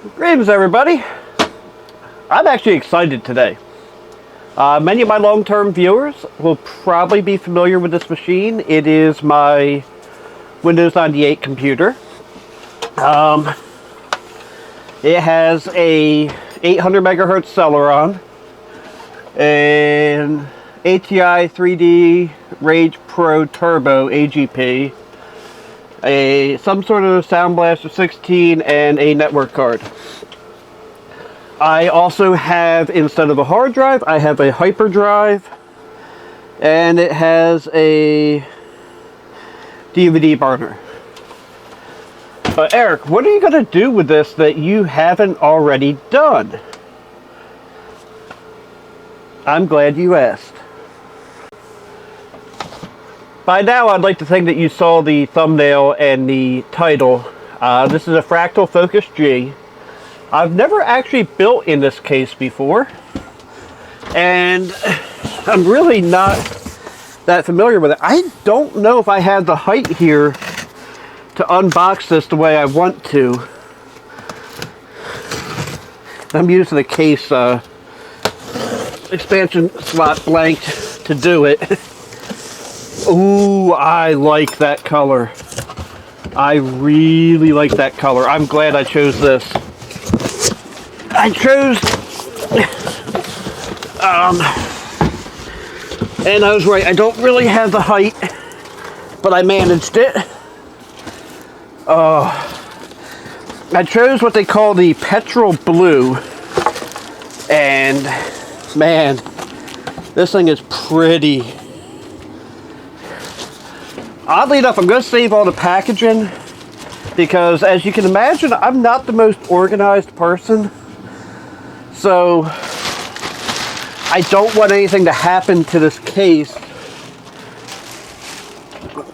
Greetings, everybody. I'm actually excited today. Many of my long-term viewers will probably be familiar with this machine. It is my Windows 98 computer. It has a 800 megahertz Celeron, an ATI 3D Rage Pro Turbo AGP, some sort of Sound Blaster 16, and a network card. I also have, instead of a hard drive, I have a hyperdrive, and it has a DVD burner. But Eric, what are you going to do with this that you haven't already done? I'm glad you asked. By now, I'd like to think that you saw the thumbnail and the title. This is a Fractal Focus G. I've never actually built in this case before, and I'm really not that familiar with it. I don't know if I have the height here to unbox this the way I want to. I'm using the case expansion slot blanked to do it. Ooh, I like that color. I really like that color. I'm glad I chose this. I chose, and I was right, I don't really have the height, but I managed it. I chose what they call the petrol blue, and man, this thing is pretty. Oddly enough, I'm going to save all the packaging, because as you can imagine, I'm not the most organized person. So, I don't want anything to happen to this case,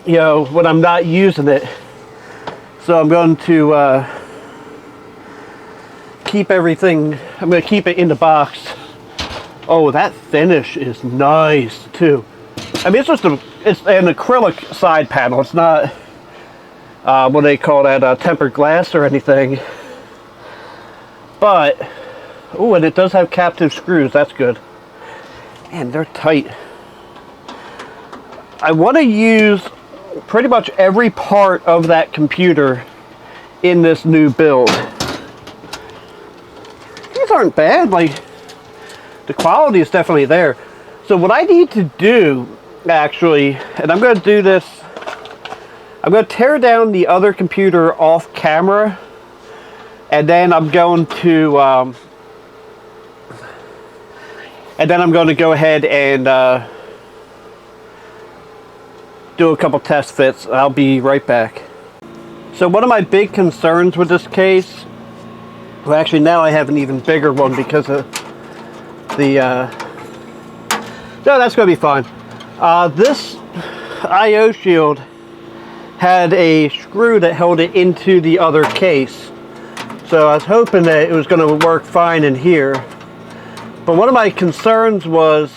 you know, when I'm not using it. So I'm going to keep everything, I'm going to keep it in the box. Oh, that finish is nice, too. I mean, it's an acrylic side panel. It's not, what they call that, tempered glass or anything. But, oh, and it does have captive screws. That's good. Man, they're tight. I want to use pretty much every part of that computer in this new build. These aren't bad. Like, the quality is definitely there. So what I need to do, actually, and I'm going to do this, I'm going to tear down the other computer off camera, and then I'm going to go ahead and do a couple test fits. I'll be right back. So one of my big concerns with this case, well, actually now I have an even bigger one because of the no, that's going to be fine. This I/O shield had a screw that held it into the other case, so I was hoping that it was going to work fine in here. But one of my concerns was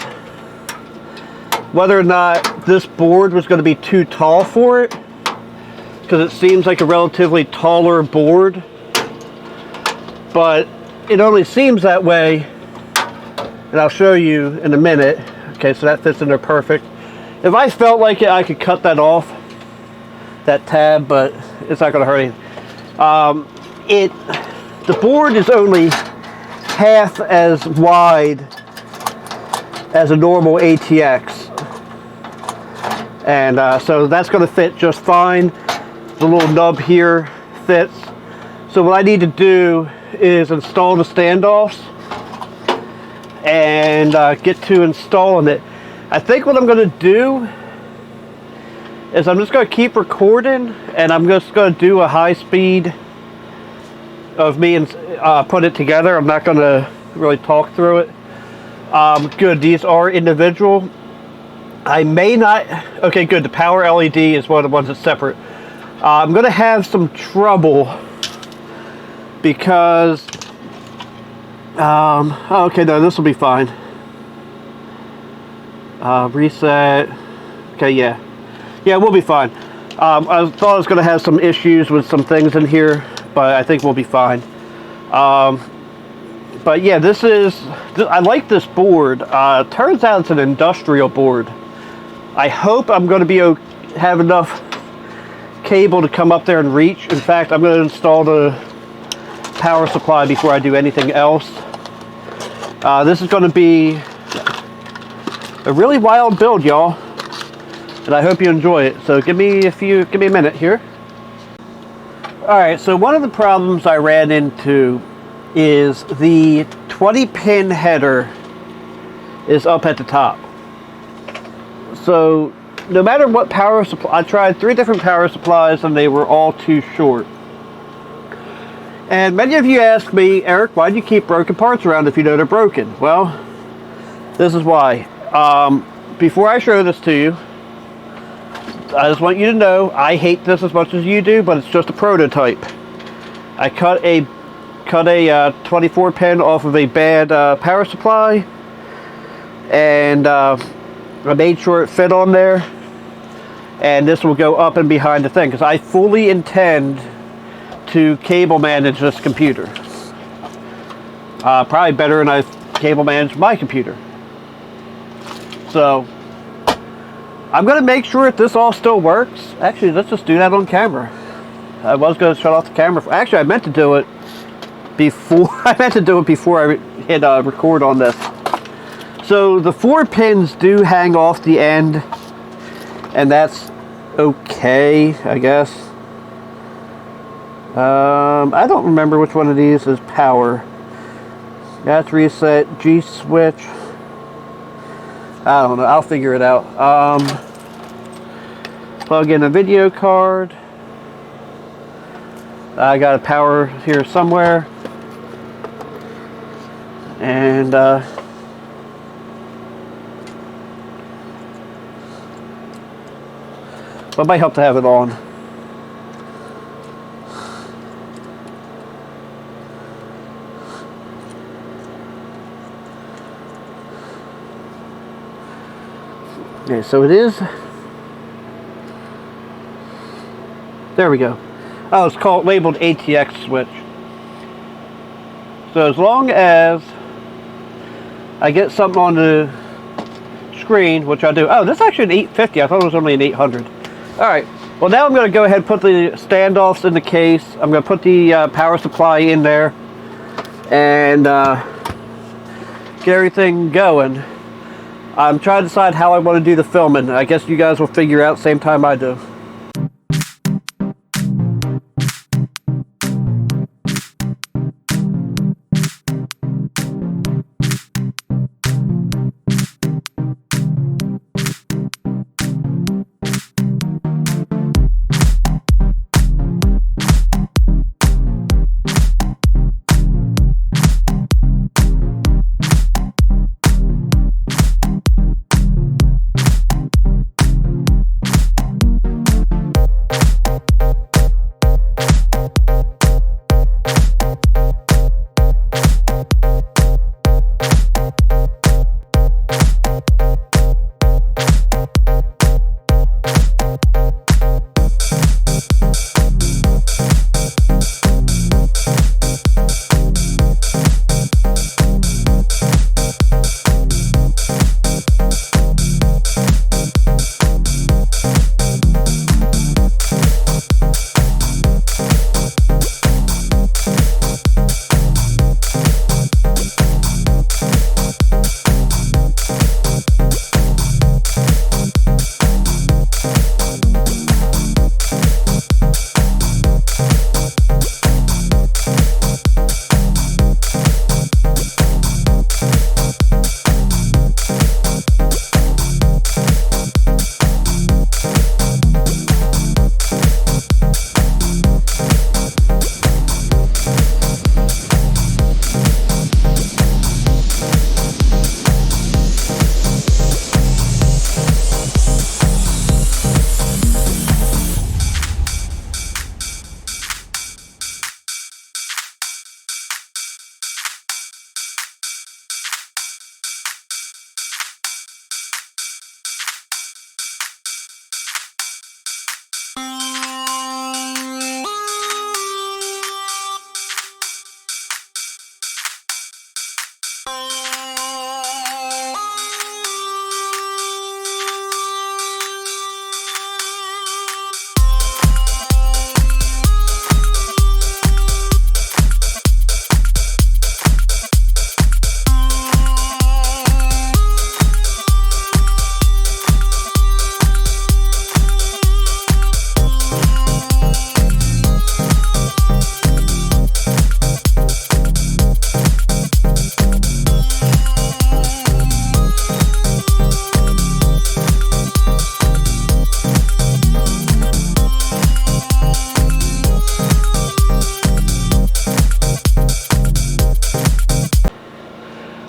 whether or not this board was going to be too tall for it, because it seems like a relatively taller board, but it only seems that way, and I'll show you in a minute. Okay, so that fits in there perfect. If I felt like it, I could cut that off, that tab, but it's not going to hurt anything. The board is only half as wide as a normal ATX, and so that's going to fit just fine. The little nub here fits. So what I need to do is install the standoffs and get to installing it. I think what I'm going to do is I'm just going to keep recording, and I'm just going to do a high speed of me and put it together. I'm not going to really talk through it. Good, these are individual. I may not, okay good, the power LED is one of the ones that's separate. I'm going to have some trouble because, okay, no, this will be fine. Reset, okay, yeah, we'll be fine. I thought I was going to have some issues with some things in here, but I think we'll be fine. But yeah, I like this board. Turns out it's an industrial board. I hope I'm going to have enough cable to come up there and reach. In fact, I'm going to install the power supply before I do anything else. This is going to be a really wild build, y'all, and I hope you enjoy it. So give me a minute here. All right, so one of the problems I ran into is the 20-pin header is up at the top. So no matter what power supply, I tried 3 different power supplies and they were all too short. And many of you ask me, Eric, why do you keep broken parts around if you know they're broken? Well, this is why. Before I show this to you, I just want you to know I hate this as much as you do, but it's just a prototype. I cut a 24 pin off of a bad power supply, and I made sure it fit on there, and this will go up and behind the thing because I fully intend to cable manage this computer. Probably better than I cable manage my computer. So I'm going to make sure that this all still works. Actually, let's just do that on camera. I was going to shut off the camera. Actually, I meant to do it before I hit record on this. So the 4 pins do hang off the end, and that's okay, I guess. I don't remember which one of these is power. That's reset, G switch. I don't know, I'll figure it out. Plug in a video card. I got a power here somewhere. And it might help to have it on. Okay, so it is. There we go. Oh, it's labeled ATX switch. So as long as I get something on the screen, which I do. Oh, this is actually an 850. I thought it was only an 800. All right. Well, now I'm going to go ahead and put the standoffs in the case. I'm going to put the power supply in there and get everything going. I'm trying to decide how I want to do the filming. I guess you guys will figure out same time I do.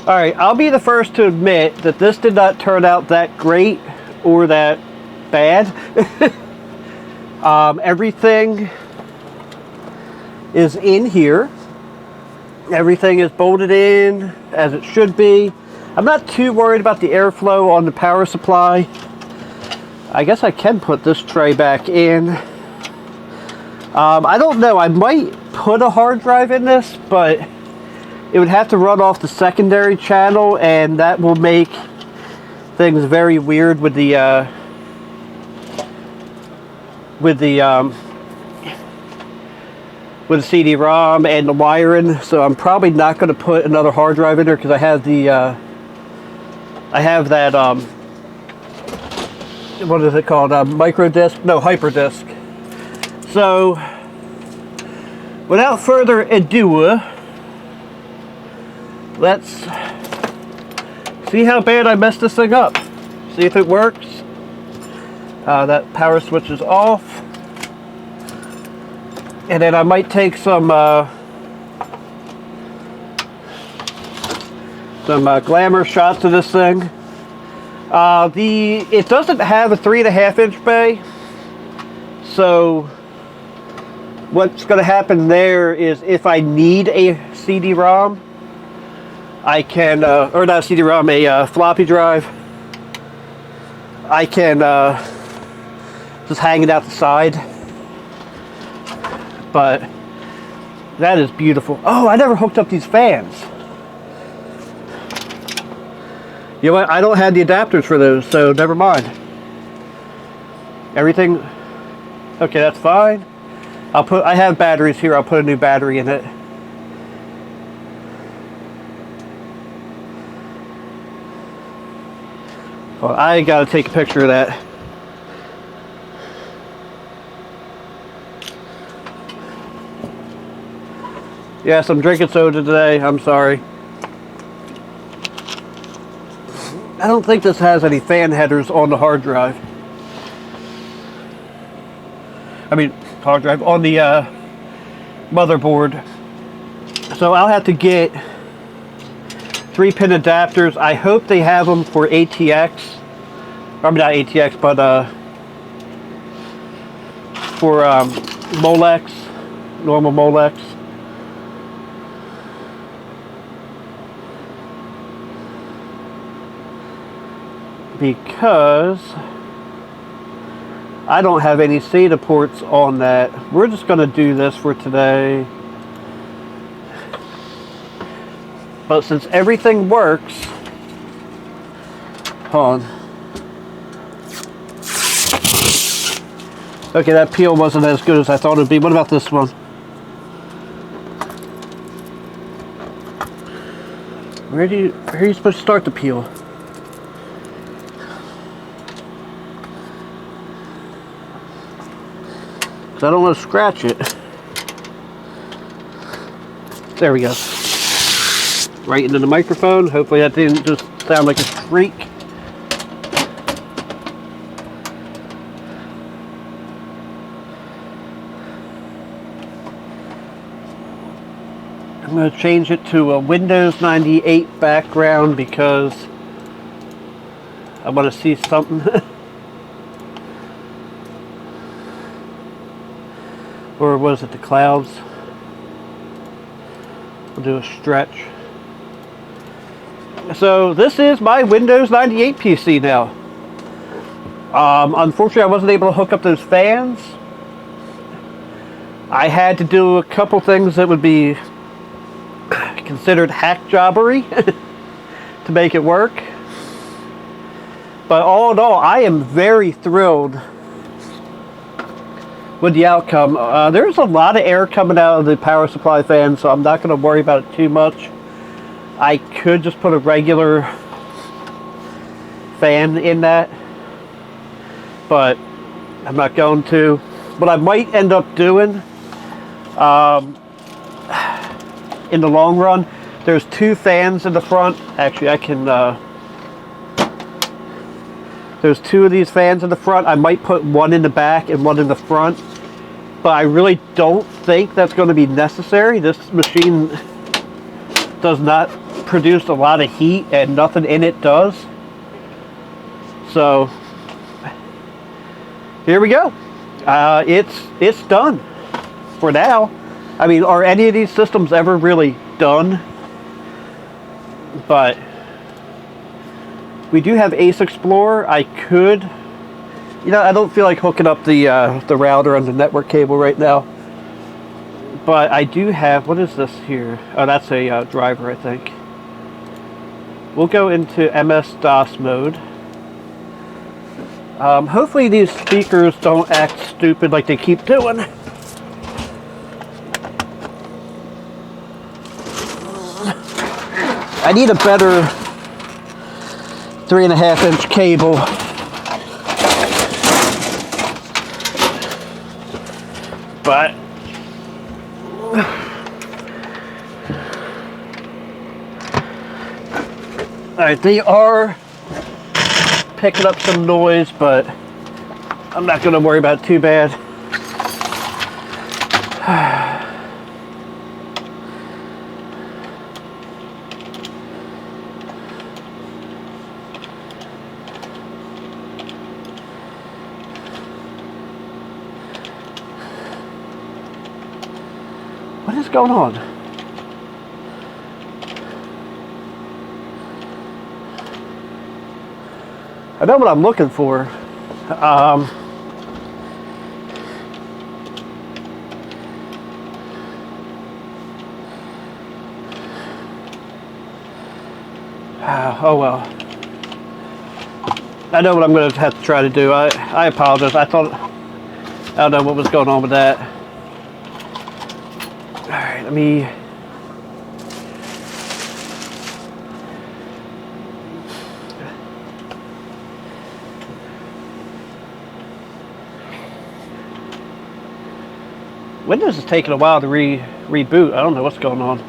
Alright, I'll be the first to admit that this did not turn out that great or that bad. Everything is in here. Everything is bolted in as it should be. I'm not too worried about the airflow on the power supply. I guess I can put this tray back in. I don't know, I might put a hard drive in this, but it would have to run off the secondary channel, and that will make things very weird with the CD-ROM and the wiring. So I'm probably not going to put another hard drive in there because I have the what is it called? Micro disk? No, hyper-disk. So without further ado, let's see how bad I messed this thing up. See if it works. That power switch is off. And then I might take some glamour shots of this thing. It doesn't have a 3.5-inch bay. So what's going to happen there is if I need a CD-ROM, I can, or not a CD-ROM, a floppy drive, I can just hang it out the side. But that is beautiful. Oh, I never hooked up these fans. You know what? I don't have the adapters for those, so never mind. Everything, okay, that's fine. I have batteries here. I'll put a new battery in it. Well, I gotta take a picture of that. Yes, I'm drinking soda today. I'm sorry. I don't think this has any fan headers on the hard drive. I mean, hard drive on the motherboard. So I'll have to get 3-pin adapters. I hope they have them for ATX. I mean, not ATX, but for Molex, normal Molex. Because I don't have any SATA ports on that. We're just going to do this for today. But since everything works, hold on. Okay, that peel wasn't as good as I thought it would be. What about this one? Where are you supposed to start the peel? I don't want to scratch it. There we go. Right into the microphone. Hopefully that didn't just sound like a shriek. I'm going to change it to a Windows 98 background because I want to see something. Or was it the clouds? We'll do a stretch. So this is my Windows 98 PC now. Unfortunately, I wasn't able to hook up those fans. I had to do a couple things that would be considered hack jobbery to make it work. But all in all, I am very thrilled with the outcome. There's a lot of air coming out of the power supply fan, so I'm not going to worry about it too much. I could just put a regular fan in that, but I'm not going to. What I might end up doing in the long run, there's 2 fans in the front. Actually, I can there's 2 of these fans in the front. I might put one in the back and one in the front, but I really don't think that's going to be necessary. This machine does not produce a lot of heat, and nothing in it does. So here we go. It's done for now. I mean, are any of these systems ever really done? But we do have Ace Explorer. I could, you know, I don't feel like hooking up the router and the network cable right now. But I do have, what is this here? Oh, that's a driver, I think. We'll go into MS-DOS mode. Hopefully these speakers don't act stupid like they keep doing. I need a better 3.5-inch cable. But alright, they are picking up some noise, but I'm not going to worry about it too bad. What is going on? I know what I'm looking for. Oh well. I know what I'm going to have to try to do. I apologize. I don't know what was going on with that. Alright, let me... Windows is taking a while to reboot. I don't know what's going on.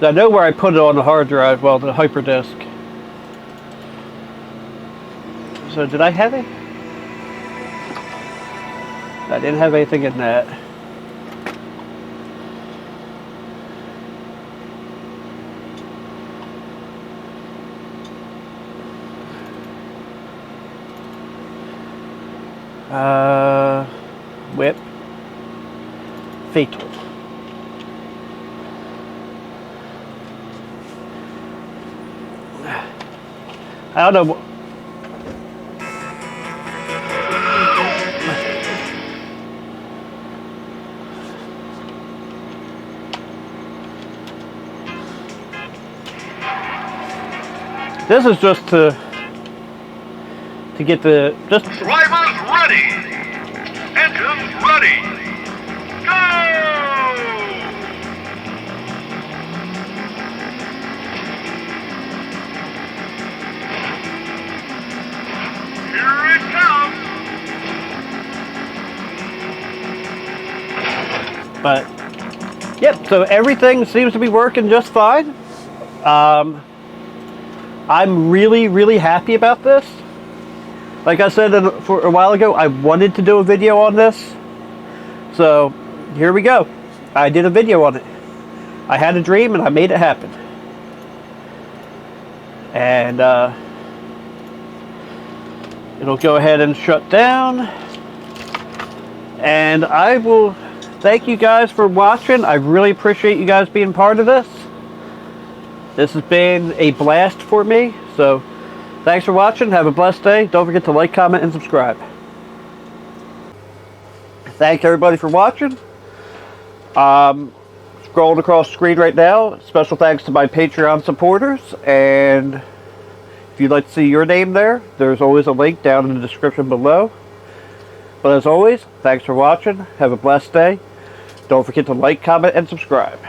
I know where I put it on the hard drive, well, the hyperdisk. So did I have it? I didn't have anything in that. Whip. Fatal. I don't know. This is just to get the drivers ready, engines ready, go! Here it comes. But yep, so everything seems to be working just fine. I'm really happy about this. Like I said for a while ago, I wanted to do a video on this. So here we go. I did a video on it. I had a dream and I made it happen. And it'll go ahead and shut down. And I will thank you guys for watching. I really appreciate you guys being part of this. This has been a blast for me. So thanks for watching. Have a blessed day. Don't forget to like, comment, and subscribe. Thank everybody for watching. Scrolling across the screen right now. Special thanks to my Patreon supporters. And if you'd like to see your name there, there's always a link down in the description below. But as always, thanks for watching. Have a blessed day. Don't forget to like, comment, and subscribe.